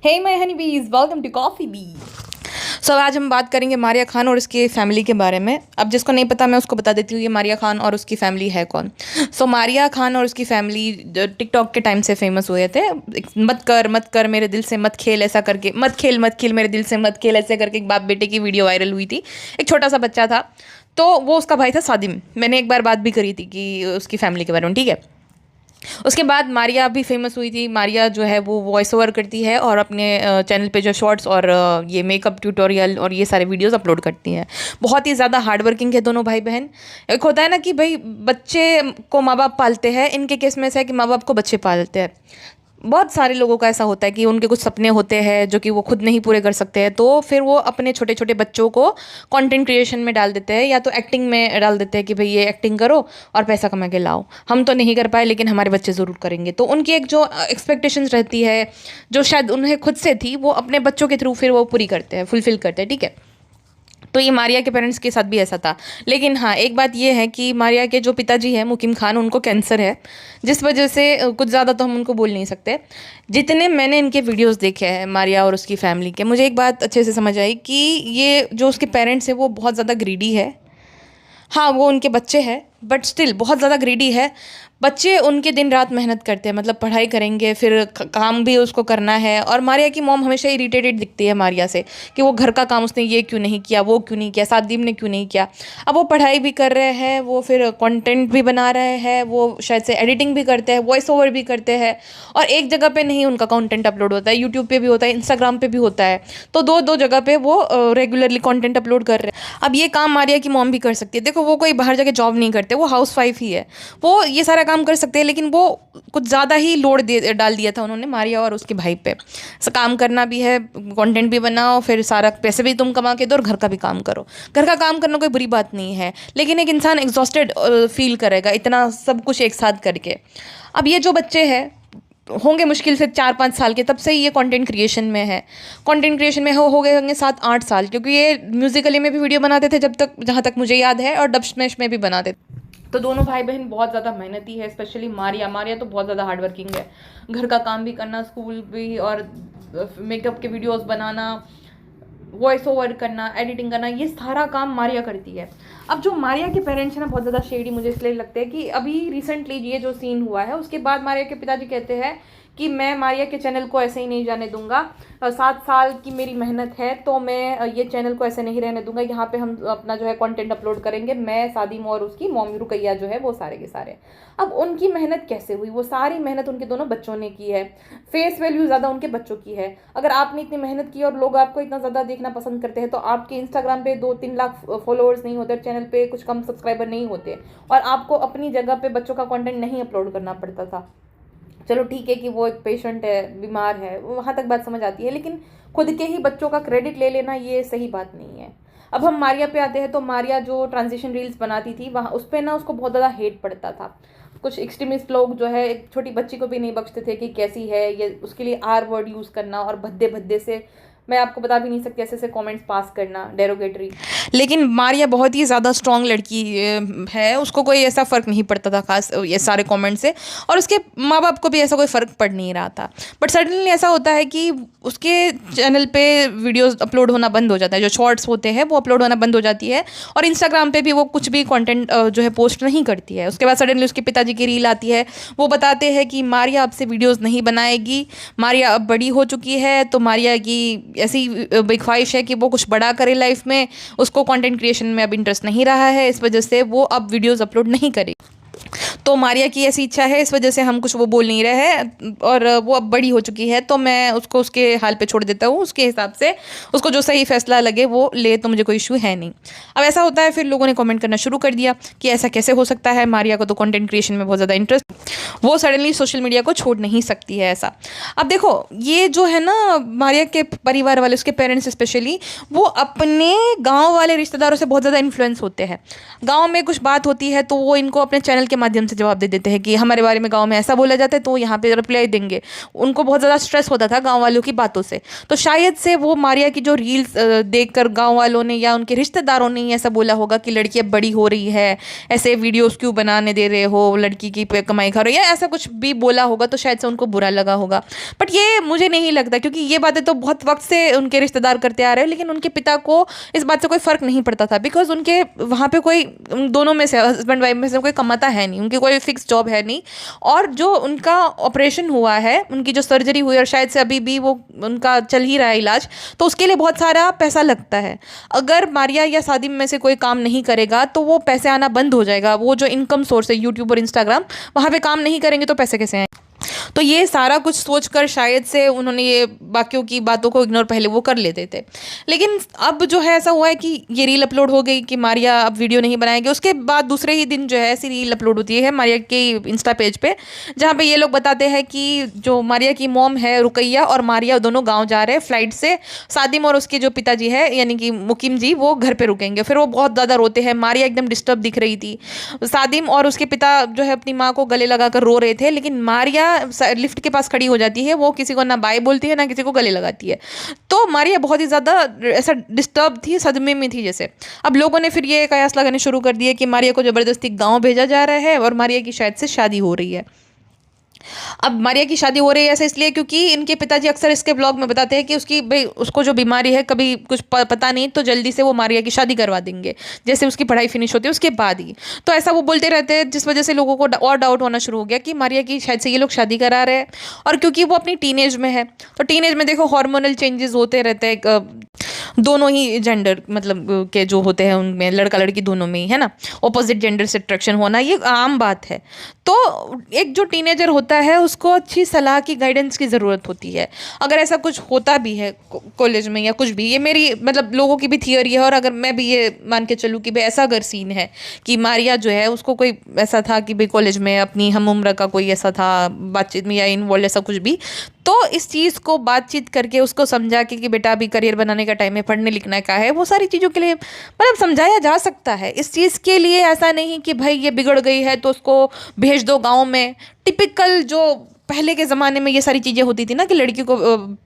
Hey my Honey बीज, welcome to coffee B. सो आज हम बात करेंगे मारिया खान और उसकी फैमिली के बारे में। अब जिसको नहीं पता मैं उसको बता देती हूँ ये मारिया खान और उसकी फैमिली है कौन। मारिया खान और उसकी फैमिली टिकटॉक के टाइम से फेमस हुए थे। मत कर मेरे दिल से मत खेल ऐसा करके, मत खेल मेरे दिल से मत खेल ऐसे करके एक बाप बेटे की वीडियो वायरल हुई थी। एक छोटा सा बच्चा था तो वो उसका भाई था सादिम। मैंने एक बार बात भी करी थी कि उसकी फैमिली के बारे में, ठीक है। उसके बाद मारिया भी फेमस हुई थी। मारिया जो है वो वॉइस ओवर करती है और अपने चैनल पे जो शॉर्ट्स और ये मेकअप ट्यूटोरियल और ये सारे वीडियोस अपलोड करती हैं। बहुत ही ज़्यादा हार्ड वर्किंग है दोनों भाई बहन। एक होता है ना कि भाई बच्चे को माँ बाप पालते हैं, इनके केस में ऐसा है कि माँ बाप को बच्चे पालते हैं। बहुत सारे लोगों का ऐसा होता है कि उनके कुछ सपने होते हैं जो कि वो खुद नहीं पूरे कर सकते हैं, तो फिर वो अपने छोटे छोटे बच्चों को कंटेंट क्रिएशन में डाल देते हैं या तो एक्टिंग में डाल देते हैं कि भाई ये एक्टिंग करो और पैसा कमा के लाओ। हम तो नहीं कर पाए लेकिन हमारे बच्चे ज़रूर करेंगे। तो उनकी एक जो एक्सपेक्टेशंस रहती है जो शायद उन्हें खुद से थी, वो अपने बच्चों के थ्रू फिर वो पूरी करते हैं, फुलफिल करते हैं, ठीक है। तो ये मारिया के पेरेंट्स के साथ भी ऐसा था। लेकिन हाँ, एक बात ये है कि मारिया के जो पिताजी हैं मुकीम खान, उनको कैंसर है, जिस वजह से कुछ ज़्यादा तो हम उनको बोल नहीं सकते। जितने मैंने इनके वीडियोस देखे हैं मारिया और उसकी फैमिली के, मुझे एक बात अच्छे से समझ आई कि ये जो उसके पेरेंट्स हैं वो बहुत ज़्यादा ग्रीडी है। हाँ, वो उनके बच्चे हैं बट स्टिल बहुत ज़्यादा ग्रीडी है। बच्चे उनके दिन रात मेहनत करते हैं, मतलब पढ़ाई करेंगे फिर काम भी उसको करना है। और मारिया की मॉम हमेशा इरिटेटेड दिखती है मारिया से कि वो घर का काम उसने ये क्यों नहीं किया, वो क्यों नहीं किया, सादिम ने क्यों नहीं किया। अब वो पढ़ाई भी कर रहे हैं, वो फिर कंटेंट भी बना रहे हैं, वो शायद से एडिटिंग भी करते हैं, वॉइस ओवर भी करते हैं। और एक जगह पे नहीं उनका कंटेंट अपलोड होता है, यूट्यूब पे भी होता है, इंस्टाग्राम पे भी होता है। तो दो दो जगह पे वो रेगुलरली कंटेंट अपलोड कर रहे हैं। अब ये काम मारिया की मॉम भी कर सकती है। देखो, वो कोई बाहर जाके जॉब नहीं करते, वो हाउस वाइफ ही है, वो ये सारा काम कर सकते हैं। लेकिन वो कुछ ज़्यादा ही लोड डाल दिया था उन्होंने मारिया और उसके भाई पे। काम करना भी है, कंटेंट भी बनाओ, फिर सारा पैसे भी तुम कमा के दो और घर का भी काम करो। घर का काम करना कोई बुरी बात नहीं है, लेकिन एक इंसान एग्जॉस्टेड फील करेगा इतना सब कुछ एक साथ करके। अब ये जो बच्चे हैं होंगे मुश्किल से 4-5 साल के, तब से ही ये कंटेंट क्रिएशन में है। कंटेंट क्रिएशन में हो गए होंगे 7-8 साल, क्योंकि ये म्यूजिकली में भी वीडियो बनाते थे जब तक, जहाँ तक मुझे याद है, और डब स्मैश में भी बनाते थे। तो दोनों भाई बहन बहुत ज़्यादा मेहनती है, स्पेशली मारिया तो बहुत ज़्यादा हार्ड वर्किंग है। घर का काम भी करना, स्कूल भी, और मेकअप के वीडियोस बनाना, वॉइस ओवर करना, एडिटिंग करना, ये सारा काम मारिया करती है। अब जो मारिया के पेरेंट्स हैं ना, बहुत ज़्यादा शेडी मुझे इसलिए लगते हैं कि अभी रिसेंटली ये जो सीन हुआ है उसके बाद मारिया के पिताजी कहते हैं कि मैं मारिया के चैनल को ऐसे ही नहीं जाने दूंगा। 7 साल की मेरी मेहनत है तो मैं ये चैनल को ऐसे नहीं रहने दूंगा। यहाँ पे हम अपना जो है कंटेंट अपलोड करेंगे, मैं, सादिम और उसकी मॉमी रुकैया जो है, वो सारे के सारे। अब उनकी मेहनत कैसे हुई? वो सारी मेहनत उनके दोनों बच्चों ने की है। फेस वैल्यू ज़्यादा उनके बच्चों की है। अगर आपने इतनी मेहनत की और लोग आपको इतना ज़्यादा देखना पसंद करते हैं, तो आपके इंस्टाग्राम पे 2-3 लाख फॉलोअर्स नहीं होते, चैनल पे कुछ कम सब्सक्राइबर नहीं होते, और आपको अपनी जगह पे बच्चों का कंटेंट नहीं अपलोड करना पड़ता था। चलो ठीक है कि वो एक पेशेंट है, बीमार है, वहाँ तक बात समझ आती है, लेकिन खुद के ही बच्चों का क्रेडिट ले लेना ये सही बात नहीं है। अब हम मारिया पे आते हैं, तो मारिया जो ट्रांजिशन रील्स बनाती थी वहाँ उस पर ना उसको बहुत ज़्यादा हेट पड़ता था। कुछ एक्सट्रीमिस्ट लोग जो है एक छोटी बच्ची को भी नहीं बख्शते थे कि कैसी है ये, उसके लिए आर वर्ड यूज़ करना और भद्दे भद्दे से, मैं आपको बता भी नहीं सकती, ऐसे ऐसे कमेंट्स पास करना, डेरोगेटरी। लेकिन मारिया बहुत ही ज़्यादा स्ट्रॉन्ग लड़की है, उसको कोई ऐसा फ़र्क नहीं पड़ता था खास ये सारे कमेंट से, और उसके माँ बाप को भी ऐसा कोई फ़र्क पड़ नहीं रहा था। बट सडनली ऐसा होता है कि उसके चैनल पे वीडियोस अपलोड होना बंद हो जाता है, जो शॉर्ट्स होते हैं वो अपलोड होना बंद हो जाती है, और इंस्टाग्राम पे भी वो कुछ भी कंटेंट जो है पोस्ट नहीं करती है। उसके बाद सडनली उसके पिताजी की रील आती है, वो बताते हैं कि मारिया अब से वीडियोज़ नहीं बनाएगी, मारिया अब बड़ी हो चुकी है, तो मारिया की ऐसी बिग ख्वाहिश है कि वो कुछ बड़ा करे लाइफ में, उसको कंटेंट क्रिएशन में अब इंटरेस्ट नहीं रहा है, इस वजह से वो अब वीडियोस अपलोड नहीं करेगी। तो मारिया की ऐसी इच्छा है, इस वजह से हम कुछ वो बोल नहीं रहे हैं, और वो अब बड़ी हो चुकी है तो मैं उसको उसके हाल पे छोड़ देता हूँ, उसके हिसाब से उसको जो सही फैसला लगे वो ले, तो मुझे कोई इशू है नहीं। अब ऐसा होता है, फिर लोगों ने कमेंट करना शुरू कर दिया कि ऐसा कैसे हो सकता है, मारिया को तो कंटेंट क्रिएशन में बहुत ज़्यादा इंटरेस्ट, वो सडनली सोशल मीडिया को छोड़ नहीं सकती है ऐसा। अब देखो, ये जो है ना मारिया के परिवार वाले, उसके पेरेंट्स स्पेशली, वो अपने गाँव वाले रिश्तेदारों से बहुत ज़्यादा इन्फ्लुएंस होते हैं। गाँव में कुछ बात होती है तो वो इनको अपने चैनल के माध्यम से से जवाब दे देते हैं कि हमारे बारे में गाँव में ऐसा बोला जाता है, तो यहाँ पे रिप्लाई देंगे। उनको बहुत ज़्यादा स्ट्रेस होता था गाँव वालों की बातों से। तो शायद से वो मारिया की जो रील्स देखकर गाँव वालों ने या उनके रिश्तेदारों ने ऐसा बोला होगा कि लड़की अब बड़ी हो रही है, ऐसे वीडियोज़ क्यों बनाने दे रहे हो, लड़की की कमाई खा रही है, या ऐसा कुछ भी बोला होगा, तो शायद से उनको बुरा लगा होगा। बट ये मुझे नहीं लगता, क्योंकि ये बातें तो बहुत वक्त से उनके रिश्तेदार करते आ रहे हैं, लेकिन उनके पिता को इस बात से कोई फ़र्क नहीं पड़ता था, बिकॉज उनके वहाँ पे कोई, उन दोनों में से हस्बैंड वाइफ में से कोई कमाता है नहीं, उनकी कोई फिक्स जॉब है नहीं। और जो उनका ऑपरेशन हुआ है, उनकी जो सर्जरी हुई, और शायद से अभी भी वो उनका चल ही रहा है इलाज, तो उसके लिए बहुत सारा पैसा लगता है। अगर मारिया या सादिम में से कोई काम नहीं करेगा तो वो पैसे आना बंद हो जाएगा। वो जो इनकम सोर्स है यूट्यूब और इंस्टाग्राम, वहाँ पे काम नहीं करेंगे तो पैसे कैसे आएंगे? तो ये सारा कुछ सोचकर शायद से उन्होंने ये बाकियों की बातों को इग्नोर पहले वो कर लेते थे। लेकिन अब जो है ऐसा हुआ है कि ये रील अपलोड हो गई कि मारिया अब वीडियो नहीं बनाएगी। उसके बाद दूसरे ही दिन जो है ऐसी रील अपलोड होती है मारिया के इंस्टा पेज पे, जहाँ पे ये लोग बताते हैं कि जो मारिया की मॉम है रुकैया और मारिया दोनों गाँव जा रहे हैं फ्लाइट से। सादिम और उसके जो पिताजी है यानी कि मुकीम जी, वो घर पर रुकेंगे। फिर वो बहुत ज़्यादा रोते हैं। मारिया एकदम डिस्टर्ब दिख रही थी। सादिम और उसके पिता जो है अपनी माँ को गले लगाकर रो रहे थे, लेकिन मारिया लिफ्ट के पास खड़ी हो जाती है। वो किसी को ना बाय बोलती है ना किसी को गले लगाती है। तो मारिया बहुत ही ज़्यादा ऐसा डिस्टर्ब थी, सदमे में थी जैसे। अब लोगों ने फिर ये कयास लगाने शुरू कर दिए कि मारिया को ज़बरदस्ती गाँव भेजा जा रहा है और मारिया की शायद से शादी हो रही है। अब मारिया की शादी हो रही है ऐसा इसलिए क्योंकि इनके पिताजी अक्सर इसके ब्लॉग में बताते हैं कि उसकी भाई उसको जो बीमारी है कभी कुछ पता नहीं, तो जल्दी से वो मारिया की शादी करवा देंगे जैसे उसकी पढ़ाई फिनिश होती है उसके बाद ही। तो ऐसा वो बोलते रहते हैं, जिस वजह से लोगों को और डाउट होना शुरू हो गया कि मारिया की शायद से ये लोग शादी करा रहे हैं। और क्योंकि वो अपनी टीनेज में है, तो टीनेज में देखो हार्मोनल चेंजेस होते रहते हैं दोनों ही जेंडर मतलब के जो होते हैं उनमें, लड़का लड़की दोनों में ही, है ना। ऑपोजिट जेंडर से अट्रैक्शन होना ये आम बात है। तो एक जो टीनेजर होता है उसको अच्छी सलाह की, गाइडेंस की ज़रूरत होती है। अगर ऐसा कुछ होता भी है कॉलेज में या कुछ भी, ये मेरी मतलब लोगों की भी थियोरी है। और अगर मैं भी ये मान के चलूँ कि भाई ऐसा अगर सीन है कि मारिया जो है उसको कोई ऐसा था कि भाई कॉलेज में अपनी हम उम्र का कोई ऐसा था बातचीत में या इन्वॉल्व ऐसा कुछ भी, तो इस चीज़ को बातचीत करके उसको समझा के कि बेटा अभी करियर बनाने का टाइम है, पढ़ने लिखने का है, वो सारी चीज़ों के लिए मतलब समझाया जा सकता है। इस चीज़ के लिए ऐसा नहीं कि भाई ये बिगड़ गई है तो उसको भेज दो गाँव में। टिपिकल जो पहले के ज़माने में ये सारी चीज़ें होती थी ना कि लड़की को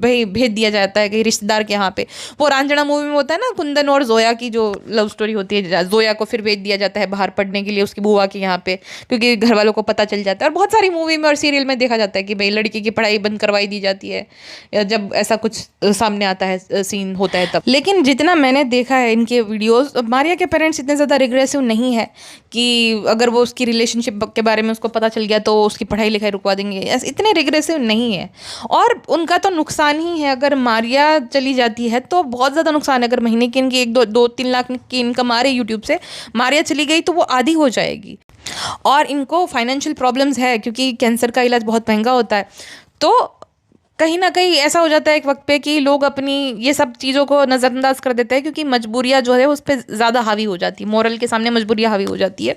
भाई भेज दिया जाता है कि रिश्तेदार के यहाँ पे। वो रांझना मूवी में होता है ना, कुंदन और जोया की जो लव स्टोरी होती है, जोया को फिर भेज दिया जाता है बाहर पढ़ने के लिए उसकी बुआ के यहाँ पे, क्योंकि घर वालों को पता चल जाता है। और बहुत सारी मूवी में और सीरियल में देखा जाता है कि भाई लड़की की पढ़ाई बंद करवाई दी जाती है या जब ऐसा कुछ सामने आता है, सीन होता है तब। लेकिन जितना मैंने देखा है इनके वीडियोज़, मारिया के पेरेंट्स इतने ज़्यादा रिग्रेसिव नहीं है कि अगर वो उसकी रिलेशनशिप के बारे में उसको पता चल गया तो उसकी पढ़ाई लिखाई रुकवा देंगे, इतने रिग्रेसिव नहीं है। और उनका तो नुकसान ही है, अगर मारिया चली जाती है तो बहुत ज़्यादा नुकसान है। अगर महीने की इनकी 1-2-3 लाख की इनकम आ रही है यूट्यूब से, मारिया चली गई तो वो आधी हो जाएगी। और इनको फाइनेंशियल प्रॉब्लम्स है क्योंकि कैंसर का इलाज बहुत महंगा होता है। तो कहीं ना कहीं ऐसा हो जाता है एक वक्त पे कि लोग अपनी ये सब चीज़ों को नज़रअंदाज कर देते हैं क्योंकि मजबूरियाँ जो है उस पर ज़्यादा हावी हो जाती है, मोरल के सामने मजबूरियाँ हावी हो जाती है,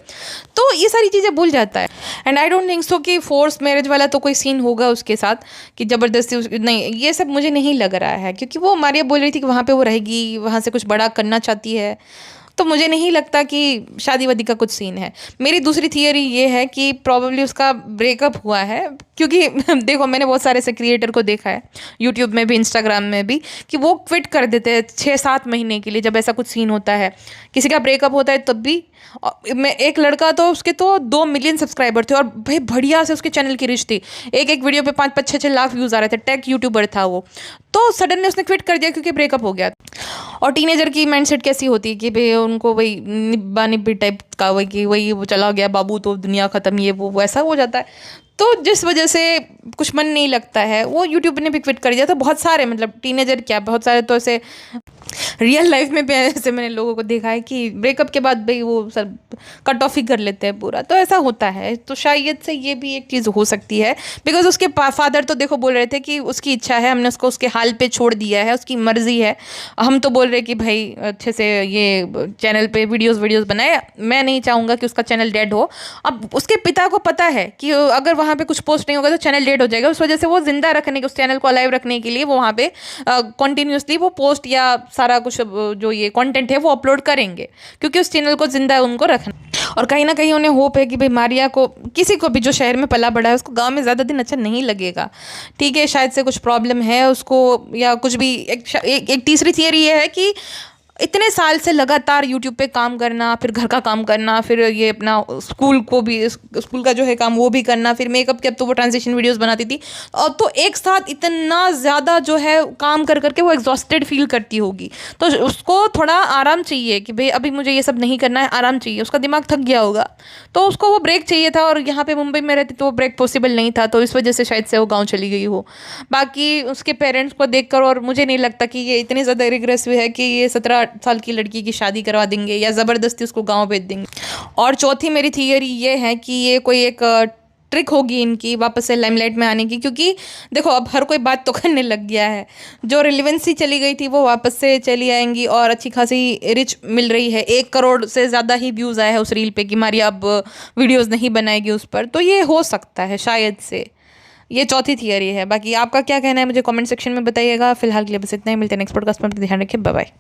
तो ये सारी चीज़ें भूल जाता है। And I don't think so कि फोर्स मैरिज वाला तो कोई सीन होगा उसके साथ कि ज़बरदस्ती, नहीं, ये सब मुझे नहीं लग रहा है। क्योंकि वो मारिया बोल रही थी कि वहाँ पर वो रहेगी, वहाँ से कुछ बड़ा करना चाहती है, तो मुझे नहीं लगता कि शादी वादी का कुछ सीन है। मेरी दूसरी थियरी ये है कि प्रॉब्ली उसका ब्रेकअप हुआ है, क्योंकि देखो मैंने बहुत सारे ऐसे क्रिएटर को देखा है यूट्यूब में भी इंस्टाग्राम में भी कि वो क्विट कर देते हैं 6-7 महीने के लिए जब ऐसा कुछ सीन होता है, किसी का ब्रेकअप होता है तब भी। मैं एक लड़का तो उसके तो 2 मिलियन सब्सक्राइबर थे और भाई बढ़िया से उसके चैनल की रीच थी, एक वीडियो पे 5-6 लाख व्यूज़ आ रहे थे, टेक यूट्यूबर था वो। तो सडनली उसने क्विट कर दिया क्योंकि ब्रेकअप हो गया। और टीनेजर की माइंडसेट कैसी होती है कि भाई उनको वही निब्बा निब्बी टाइप का, वही कि वही वो चला गया बाबू तो दुनिया ख़त्म, ये वो वैसा हो जाता है। तो जिस वजह से कुछ मन नहीं लगता है, वो यूट्यूब ने भी क्विट कर दिया। तो बहुत सारे मतलब टीनेजर क्या, बहुत सारे तो ऐसे रियल लाइफ में भी ऐसे मैंने लोगों को देखा है कि ब्रेकअप के बाद भाई वो सब कट ऑफ ही कर लेते हैं पूरा, तो ऐसा होता है। तो शायद से ये भी एक चीज़ हो सकती है, बिकॉज उसके फादर तो देखो बोल रहे थे कि उसकी इच्छा है, हमने उसको उसके हाल पे छोड़ दिया है, उसकी मर्जी है। हम तो बोल रहे कि भाई अच्छे से ये चैनल पे वीडियोज़ बनाए, मैं नहीं चाहूँगा कि उसका चैनल डेड हो। अब उसके पिता को पता है कि अगर वहाँ पे कुछ पोस्ट नहीं होगा तो चैनल डेड हो जाएगा, उस वजह से वो जिंदा रखने के, उस चैनल को अलाइव रखने के लिए वो वहाँ पे कंटिन्यूसली वो पोस्ट या सारा कुछ जो ये कंटेंट है वो अपलोड करेंगे, क्योंकि उस चैनल को जिंदा उनको रखना। और कहीं ना कहीं उन्हें होप है कि भाई मारिया को, किसी को भी जो शहर में पला बड़ा है, उसको गांव में ज़्यादा दिन अच्छा नहीं लगेगा। ठीक है, शायद से कुछ प्रॉब्लम है उसको या कुछ भी। एक तीसरी थियरी ये है कि इतने साल से लगातार यूट्यूब पे काम करना, फिर घर का काम करना, फिर ये अपना स्कूल को भी, स्कूल का जो है काम वो भी करना, फिर मेकअप के, अब तो वो ट्रांजिशन वीडियोस बनाती थी, और तो एक साथ इतना ज़्यादा जो है काम कर करके वो एग्जॉस्टेड फील करती होगी। तो उसको थोड़ा आराम चाहिए कि भाई अभी मुझे ये सब नहीं करना है, आराम चाहिए। उसका दिमाग थक गया होगा, तो उसको वो ब्रेक चाहिए था, और यहाँ पे मुंबई में रहती तो वो ब्रेक पॉसिबल नहीं था, तो इस वजह से शायद से वो गाँव चली गई हो। बाकी उसके पेरेंट्स को देख कर, और मुझे नहीं लगता कि ये इतने ज़्यादा रिग्रेसिव है कि ये 17 साल की लड़की की शादी करवा देंगे या ज़बरदस्ती उसको गांव भेज देंगे। और चौथी मेरी थियरी ये है कि ये कोई एक ट्रिक होगी इनकी वापस से लाइमलाइट में आने की, क्योंकि देखो अब हर कोई बात तो करने लग गया है, जो रिलेवेंसी चली गई थी वो वापस से चली आएंगी, और अच्छी खासी रिच मिल रही है। 1 करोड़ से ज़्यादा ही व्यूज़ आया है उस रील पे कि मारिया अब वीडियोज़ नहीं बनाएगी उस पर, तो ये हो सकता है शायद से। ये चौथी थियरी है। बाकी आपका क्या कहना है मुझे कमेंट सेक्शन में बताइएगा। फिलहाल के लिए बस इतना ही, मिलते हैं नेक्स्ट पॉडकास्ट में। ध्यान रखिए, बाय बाय।